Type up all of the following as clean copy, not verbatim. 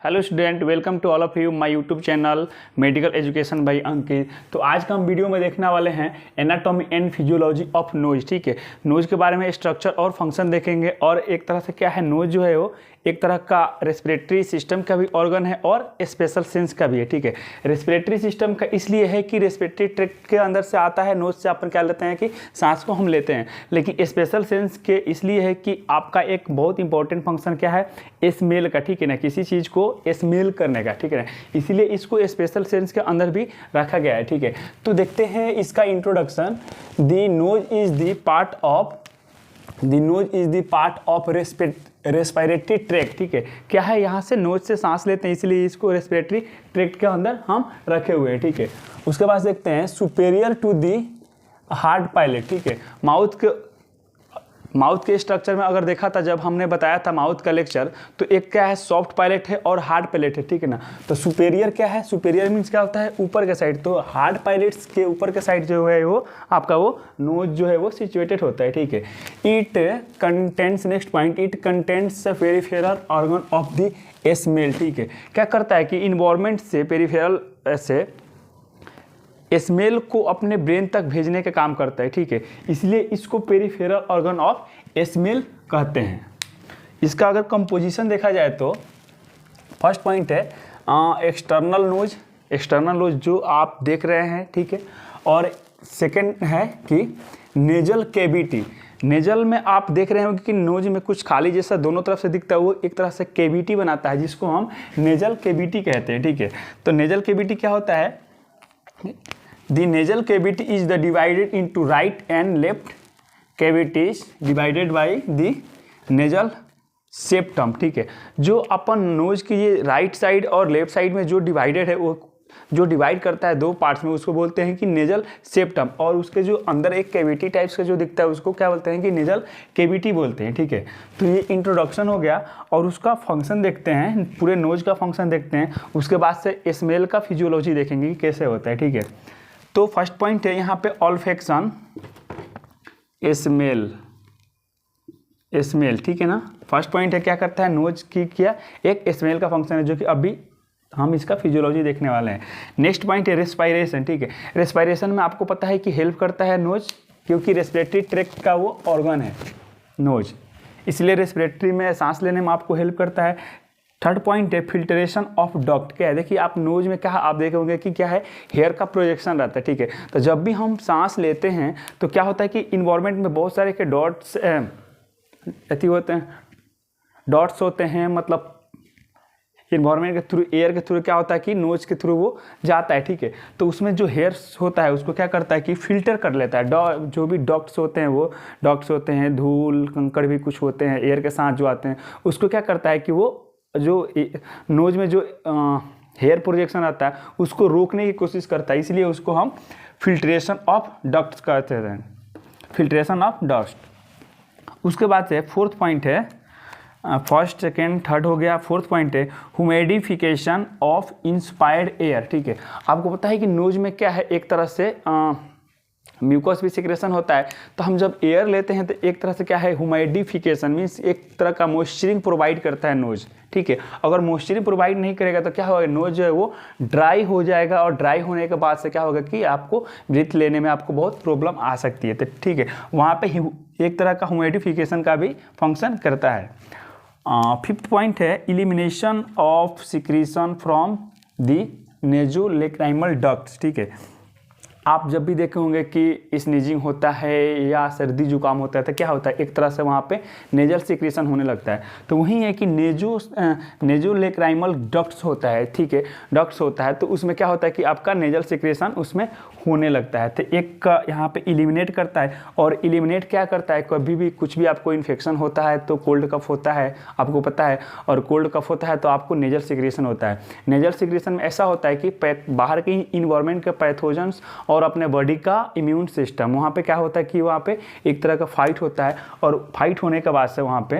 Hello student, welcome to all of you my YouTube channel medical education by Ankit. तो आज का हम video में देखने वाले हैं anatomy and physiology of nose. ठीक है, नोज के बारे में स्ट्रक्चर और फंक्शन देखेंगे और एक तरह से क्या है, नोज जो है वो एक तरह का रेस्पिरेटरी सिस्टम का भी ऑर्गन है और स्पेशल सेंस का भी है। ठीक है, रेस्पिरेटरी सिस्टम का इसलिए है कि रेस्पिरेटरी ट्रैक्ट के अंदर से आता है, नोज से अपन क्या लेते हैं कि सांस को हम लेते हैं। लेकिन स्पेशल सेंस के इसलिए है कि आपका एक बहुत इंपॉर्टेंट फंक्शन क्या है, स्मेल का। ठीक है ना, किसी चीज़ को स्मेल करने का। ठीक है ना, इसीलिए इसको स्पेशल सेंस के अंदर भी रखा गया है। ठीक है, तो देखते हैं इसका introduction. The nose is the part of respiratory tract. ठीक है, क्या है, यहाँ से नोज से सांस लेते हैं, इसलिए इसको रेस्पिरेटरी ट्रैक्ट के अंदर हम रखे हुए हैं। ठीक है, उसके बाद देखते हैं superior to the hard palate. ठीक है, माउथ के स्ट्रक्चर में अगर देखा था, जब हमने बताया था माउथ का लेक्चर, तो एक क्या है, सॉफ्ट पायलेट है और हार्ड पायलेट है। ठीक है ना, तो सुपेरियर क्या है, सुपेरियर मीन्स क्या होता है, ऊपर के साइड। तो हार्ड पायलेट्स के ऊपर के साइड जो है वो आपका वो नोज जो है वो सिचुएटेड होता है। ठीक है, it contents, next point, it contents peripheral organ of the smell. ठीक है, क्या करता है कि इन्वायरमेंट से, पेरिफेरल से स्मेल को अपने ब्रेन तक भेजने का काम करता है। ठीक है, इसलिए इसको पेरिफेरल ऑर्गन ऑफ स्मेल कहते हैं। इसका अगर कंपोजिशन देखा जाए तो फर्स्ट पॉइंट है एक्सटर्नल नोज। एक्सटर्नल नोज जो आप देख रहे हैं। ठीक है, और सेकंड है कि नेजल कैविटी। नेजल में आप देख रहे होंगे कि नोज में कुछ खाली जैसा दोनों तरफ से दिखता है, वो एक तरह से कैविटी बनाता है, जिसको हम नेजल कैविटी कहते हैं। ठीक है, तो नेजल कैविटी क्या होता है, The nasal cavity is the divided into right and left cavities divided by the nasal septum। ठीक है, जो अपन नोज की ये राइट साइड और लेफ्ट साइड में जो डिवाइडेड है, वो जो डिवाइड करता है दो पार्ट्स में, उसको बोलते हैं कि नेजल सेप्टम। और उसके जो अंदर एक कैविटी टाइप्स का जो दिखता है, उसको क्या बोलते हैं कि नेजल कैविटी बोलते हैं। ठीक है, तो ये इंट्रोडक्शन हो गया और उसका फंक्शन देखते हैं, पूरे नोज का फंक्शन देखते हैं। उसके बाद से स्मेल का फिजियोलॉजी देखेंगे कि कैसे होता है। ठीक है, तो फर्स्ट पॉइंट है यहाँ पे ऑल्फैक्शन, स्मेल। ठीक है ना, फर्स्ट पॉइंट है क्या करता है, नोज की क्या एक स्मेल का फंक्शन है, जो कि अभी हम इसका फिजियोलॉजी देखने वाले हैं। नेक्स्ट पॉइंट है रेस्पायरेशन। ठीक है, रेस्पायरेशन में आपको पता है कि हेल्प करता है नोज, क्योंकि रेस्पिरेटरी ट्रैक्ट का वो ऑर्गन है नोज, इसलिए रेस्पिरेटरी में सांस लेने में आपको हेल्प करता है। थर्ड पॉइंट है फिल्ट्रेशन ऑफ डक्ट। क्या है, देखिए आप नोज में क्या आप देखोगे कि क्या है, हेयर का प्रोजेक्शन रहता है। ठीक है, तो जब भी हम सांस लेते हैं तो क्या होता है कि इन्वायरमेंट में बहुत सारे के डॉट्स होते हैं, मतलब इन्वायरमेंट के थ्रू, एयर के थ्रू क्या होता है कि नोज के थ्रू वो जाता है। ठीक है, तो उसमें जो हेयर्स होता है उसको क्या करता है कि फिल्टर कर लेता है। जो भी डक्ट्स होते हैं, वो डक्ट्स होते हैं, धूल कंकड़ भी कुछ होते हैं एयर के साथ जो आते हैं, उसको क्या करता है कि वो जो नोज में जो हेयर प्रोजेक्शन आता है उसको रोकने की कोशिश करता है, इसलिए उसको हम फिल्ट्रेशन ऑफ डक्ट्स कहते हैं, फिल्ट्रेशन ऑफ डस्ट। उसके बाद से फोर्थ पॉइंट है, फर्स्ट सेकेंड थर्ड हो गया, फोर्थ पॉइंट है ह्यूमिडिफिकेशन ऑफ इंस्पायर्ड एयर। ठीक है, आपको पता है कि नोज में क्या है, एक तरह से म्यूकस भी सिक्रेशन होता है। तो हम जब एयर लेते हैं तो एक तरह से क्या है, ह्यूमिडिफिकेशन मीन्स एक तरह का मॉइस्चरिंग प्रोवाइड करता है नोज। ठीक है, अगर मॉइस्चरिंग प्रोवाइड नहीं करेगा तो क्या होगा, नोज जो है वो ड्राई हो जाएगा, और ड्राई होने के बाद से क्या होगा कि आपको ब्रीथ लेने में आपको बहुत प्रॉब्लम आ सकती है। तो ठीक है, वहाँ पे एक तरह का ह्यूमिडिफिकेशन का भी फंक्शन करता है। फिफ्थ पॉइंट है elimination of secretion from the nasolacrimal ducts. ठीक है, आप जब भी देखे होंगे कि स्नीजिंग होता है या सर्दी जुकाम होता है तो क्या होता है, एक तरह से वहाँ पे नेजल सिक्रेशन होने लगता है। तो वही है कि नेज़ोलैक्राइमल डक्ट्स होता है। ठीक है, डक्ट्स होता है, तो उसमें क्या होता है कि आपका नेजल सिक्रेशन उसमें होने लगता है। तो एक का यहाँ पे इलिमिनेट करता है, और इलिमिनेट क्या करता है, कभी भी कुछ भी आपको इन्फेक्शन होता है तो कोल्ड कफ होता है, आपको पता है, और कोल्ड कफ होता है तो आपको नेजल सिक्रेशन होता है। नेजल सिक्रेशन में ऐसा होता है कि बाहर के इन्वायरमेंट के पैथोजेंस और अपने बॉडी का इम्यून सिस्टम, वहाँ पे क्या होता है कि वहाँ पे एक तरह का फाइट होता है, और फाइट होने के बाद से वहाँ पे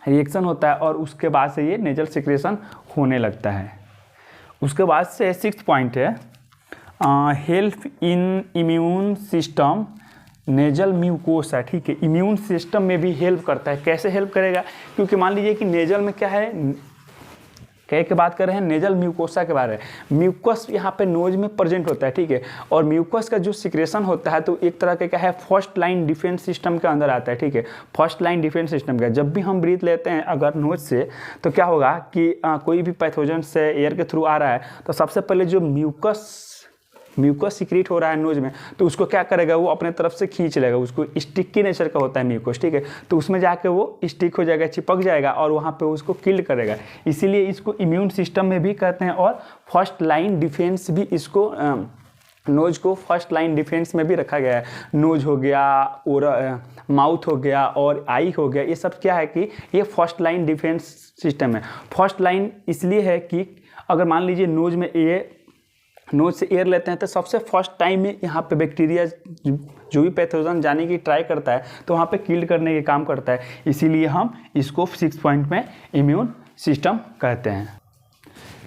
रिएक्शन होता है, और उसके बाद से ये नेजल सिक्रेशन होने लगता है। उसके बाद से सिक्स्थ पॉइंट है help in immune system nasal mucosa. ठीक है, इम्यून सिस्टम में भी हेल्प करता है। कैसे हेल्प करेगा, क्योंकि मान लीजिए कि नेजल में क्या है, कह के बात कर रहे हैं नेजल म्यूकोसा के बारे में। म्यूकस यहाँ पे नोज में प्रेजेंट होता है, ठीक है। और म्यूकस का जो सिक्रेशन होता है तो एक तरह का क्या है, फर्स्ट लाइन डिफेंस सिस्टम के अंदर आता है, ठीक है। फर्स्ट लाइन डिफेंस सिस्टम का जब भी हम ब्रीथ लेते हैं अगर नोज से तो क्या होगा कि कोई भी पैथोजन से एयर के थ्रू आ रहा है तो सबसे पहले जो म्यूकस सीक्रेट हो रहा है नोज में तो उसको क्या करेगा, वो अपने तरफ से खींच लेगा, उसको स्टिकी नेचर का होता है म्यूकस, ठीक है। तो उसमें जाके वो स्टिक हो जाएगा, चिपक जाएगा और वहाँ पे उसको किल करेगा। इसीलिए इसको इम्यून सिस्टम में भी कहते हैं और फर्स्ट लाइन डिफेंस भी इसको नोज को फर्स्ट लाइन डिफेंस में भी रखा गया है। नोज हो गया और माउथ हो गया और आई हो गया, ये सब क्या है कि ये फर्स्ट लाइन डिफेंस सिस्टम है। फर्स्ट लाइन इसलिए है कि अगर मान लीजिए नोज से एयर लेते हैं तो सबसे फर्स्ट टाइम में यहाँ पे बैक्टीरिया जो भी पैथोजन जाने की ट्राई करता है तो वहाँ पे किल करने के काम करता है। इसीलिए हम इसको 6 पॉइंट में इम्यून सिस्टम कहते हैं।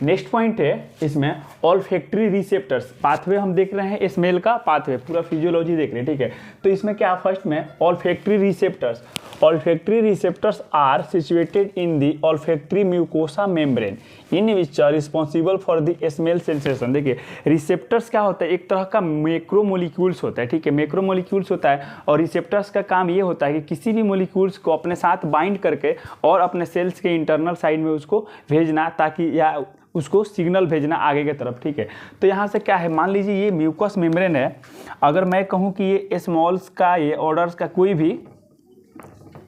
नेक्स्ट पॉइंट है इसमें ऑल्फैक्टरी रिसेप्टर्स। पाथवे हम देख रहे हैं, स्मेल का पाथवे पूरा फिजियोलॉजी देख रहे हैं, ठीक है। तो इसमें क्या फर्स्ट में olfactory receptors. Olfactory receptors are situated in the olfactory mucosa membrane in which are responsible for the smell sensation। देखिए रिसेप्टर्स क्या होता है, एक तरह का मैक्रोमोलिक्यूल्स होता है, ठीक है। मैक्रोमोलिक्यूल्स होता है और रिसेप्टर्स का काम ये होता है कि किसी भी मोलिक्यूल्स को अपने साथ बाइंड करके और अपने सेल्स के इंटरनल साइड में उसको भेजना ताकि या उसको सिग्नल भेजना आगे की तरफ, ठीक है। तो यहाँ से क्या है, मान लीजिए ये म्यूकस मेम्ब्रेन है, अगर मैं कहूँ कि ये स्मॉल्स का ये ऑर्डर्स का कोई भी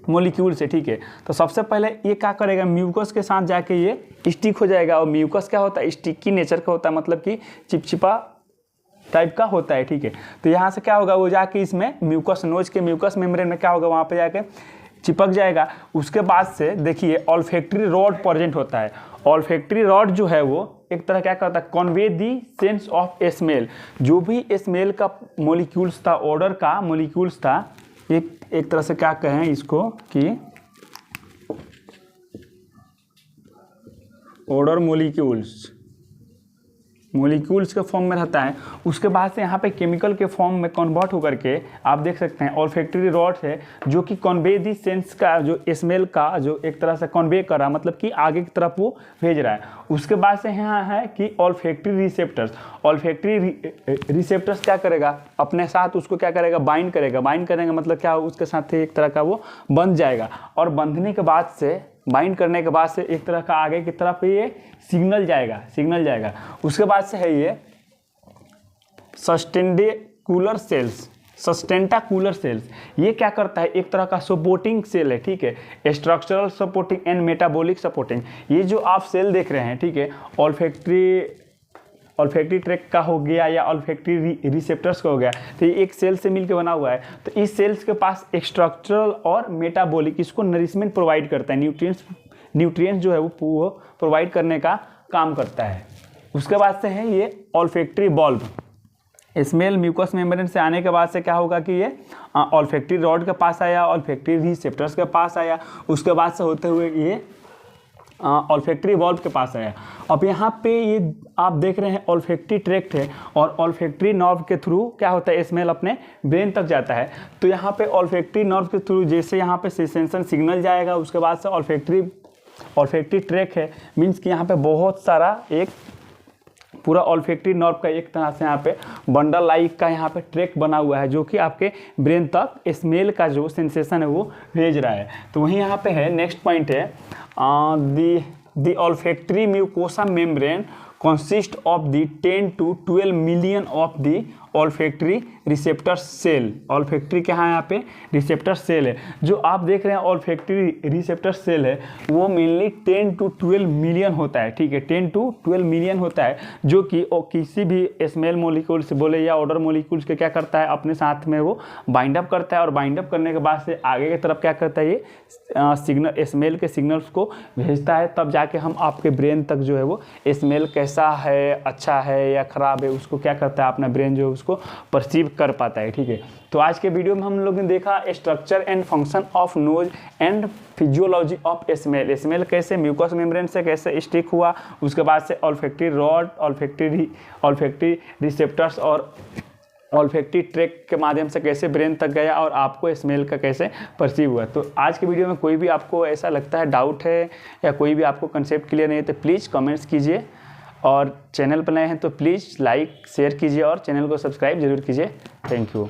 मोलिक्यूल से, ठीक है। तो सबसे पहले ये क्या करेगा, म्यूकस के साथ जाके ये स्टिक हो जाएगा। और म्यूकस क्या होता है, स्टिकी नेचर का होता है, मतलब कि चिपचिपा टाइप का होता है, ठीक है। तो यहाँ से क्या होगा, वो जाके इसमें म्यूकस नोज के म्यूकस मेम्ब्रेन में क्या होगा, वहाँ पे जाके चिपक जाएगा। उसके बाद से देखिए ऑल्फैक्टरी रॉड प्रेजेंट होता है। ऑल्फैक्टरी रॉड जो है वो एक तरह क्या करता है, convey the sense of smell. जो भी स्मेल का मोलिक्यूल्स था, ऑर्डर का मोलिक्यूल्स था, एक तरह से क्या कहें इसको कि ऑर्डर मोलिक्यूल्स के फॉर्म में रहता है। उसके बाद से यहाँ पे केमिकल के फॉर्म में कन्वर्ट होकर के आप देख सकते हैं ऑल्फैक्टरी रॉड है जो कि कन्वे दी सेंस का जो स्मेल का जो एक तरह से कन्वे कर रहा है, मतलब कि आगे की तरफ वो भेज रहा है। उसके बाद से यहाँ है कि ऑल्फैक्टरी रिसेप्टर्स। ऑल्फैक्टरी रिसेप्टर्स क्या करेगा, अपने साथ उसको क्या करेगा, बाइंड करेगा। बाइंड करेंगे मतलब क्या, उसके साथ एक तरह का वो बंध जाएगा और बंधने के बाद से बाइंड करने के बाद से एक तरह का आगे की तरफ ये सिग्नल जाएगा। उसके बाद से है ये सस्टेंटाकुलर सेल्स। ये क्या करता है, एक तरह का सपोर्टिंग सेल है, ठीक है। Structural supporting and metabolic supporting. ये जो आप सेल देख रहे हैं, ठीक है, ऑल्फैक्टरी ट्रैक्ट का हो गया या ऑल्फैक्टरी रिसेप्टर्स का हो गया, तो ये एक सेल से मिलकर बना हुआ है। तो इस सेल्स के पास स्ट्रक्चरल और मेटाबॉलिक इसको नरिशमेंट प्रोवाइड करता है, न्यूट्रिएंट्स जो है वो प्रोवाइड करने का काम करता है। उसके बाद से है ये olfactory bulb. Smell mucus membrane से आने के बाद से क्या होगा कि ये ऑल्फैक्टरी रॉड के पास आया, ऑल्फैक्टरी रिसेप्टर्स के पास आया, उसके बाद से होते हुए ये ऑल्फैक्टरी वॉल्व के पास आया। अब यहाँ पे ये आप देख रहे हैं ऑल्फैक्टरी ट्रैक्ट है और ऑल्फैक्टरी नर्व के थ्रू क्या होता है, स्मेल अपने ब्रेन तक जाता है। तो यहाँ पे ऑल्फैक्टरी नर्व के थ्रू जैसे यहाँ पे सेंसेशन सिग्नल जाएगा, उसके बाद से ऑल्फैक्टरी ट्रैक है, मीन्स कि यहाँ पे बहुत सारा एक पूरा ऑल्फैक्टरी नर्व का एक तरह से यहाँ पे बंडल लाइक का यहाँ पे ट्रैक बना हुआ है जो कि आपके ब्रेन तक स्मेल का जो सेंसेशन है वो भेज रहा है। तो वहीं यहाँ पे है नेक्स्ट पॉइंट है the olfactory mucosa membrane consist of the 10 to 12 million of the olfactory receptor cell। olfactory क्या है, यहाँ पे रिसेप्टर सेल है। जो आप देख रहे हैं olfactory रिसेप्टर सेल है वो मेनली 10 to 12 मिलियन होता है, ठीक है। 10 to 12 मिलियन होता है जो कि किसी भी स्मेल मोलिक्यूल्स बोले या ऑर्डर मोलिक्यूल्स के क्या करता है, अपने साथ में वो बाइंड अप करता है और बाइंड अप करने के बाद से आगे की तरफ क्या करता है, ये सिग्नल स्मेल के सिग्नल्स को भेजता है। तब जाके हम आपके ब्रेन तक जो है वो स्मेल कैसा है, अच्छा है या ख़राब है, उसको क्या करता है अपना ब्रेन जो है उसको परसीव कर पाता है, ठीक है। तो आज के वीडियो में हम लोग ने देखा structure and function of nose and physiology of smell. Smell कैसे म्यूकस मेम्ब्रेन से कैसे स्टिक हुआ, उसके बाद से ऑल्फैक्टरी रॉड, ऑल्फैक्टरी रिसेप्टर्स और ऑल्फैक्टिव ट्रैक के माध्यम से कैसे ब्रेन तक गया और आपको स्मेल का कैसे परसीव हुआ। तो आज के वीडियो में कोई भी आपको ऐसा लगता है डाउट है या कोई भी आपको कंसेप्ट क्लियर नहीं है तो प्लीज़ कमेंट्स कीजिए, और चैनल पर नए हैं तो प्लीज़ लाइक शेयर कीजिए और चैनल को सब्सक्राइब जरूर कीजिए। Thank you.